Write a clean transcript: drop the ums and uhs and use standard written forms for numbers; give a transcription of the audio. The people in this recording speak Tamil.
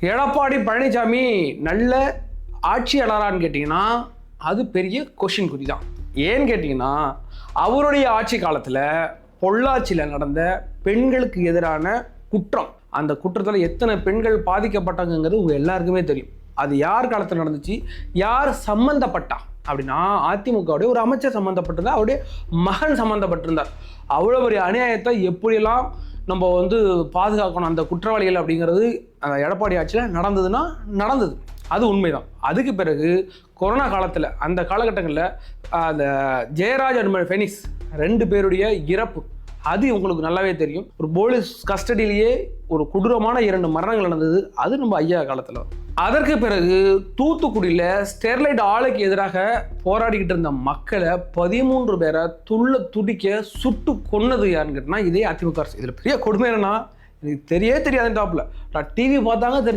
எடப்பாடி பழனிசாமி நல்ல ஆட்சியாளரான்னு கேட்டிங்கன்னா அது பெரிய கொஷின் குறி தான். ஏன்னு கேட்டிங்கன்னா அவருடைய ஆட்சி காலத்தில் பொள்ளாச்சியில் நடந்த பெண்களுக்கு எதிரான குற்றம், அந்த குற்றத்தில் எத்தனை பெண்கள் பாதிக்கப்பட்டாங்கிறது உங்கள் எல்லாருக்குமே தெரியும். அது யார் காலத்தில் நடந்துச்சு, யார் சம்மந்தப்பட்டா அப்படின்னா அதிமுகவுடைய ஒரு அமைச்சர் சம்மந்தப்பட்டிருந்தார், அவருடைய மகன் சம்மந்தப்பட்டிருந்தார். அவ்வளோ பெரிய அநியாயத்தை எப்படியெல்லாம் நம்ம பாதுகாக்கணும் அந்த குற்றவாளிகள் அப்படிங்கிறது அந்த எடப்பாடி ஆட்சியில் நடந்ததுன்னா நடந்தது, அது உண்மைதான். அதுக்கு பிறகு கொரோனா காலத்தில் அந்த காலகட்டங்களில் அந்த ஜெயராஜ் அண்ட் ஃபெனிக்ஸ் 2 பேருடைய இறப்பு அது உங்களுக்கு நல்லாவே தெரியும். ஒரு போலீஸ் கஸ்டடியிலேயே ஒரு கொடூரமான 2 மரணங்கள் நடந்தது, அது நம்ம ஐயா காலத்தில். அதற்கு பிறகு தூத்துக்குடியில் ஸ்டெர்லைட் ஆலைக்கு எதிராக போராடிக்கிட்டு இருந்த மக்களை 13 பேரை துடிக்க சுட்டு கொன்னது யாருன்னு கேட்டால் இதே அதிமுக அரசு. இதில் பெரிய கொடுமை என்னன்னா எனக்கு தெரியாதுன்னு டாப்பில் நான் டிவி பார்த்தாங்க தெரிஞ்சு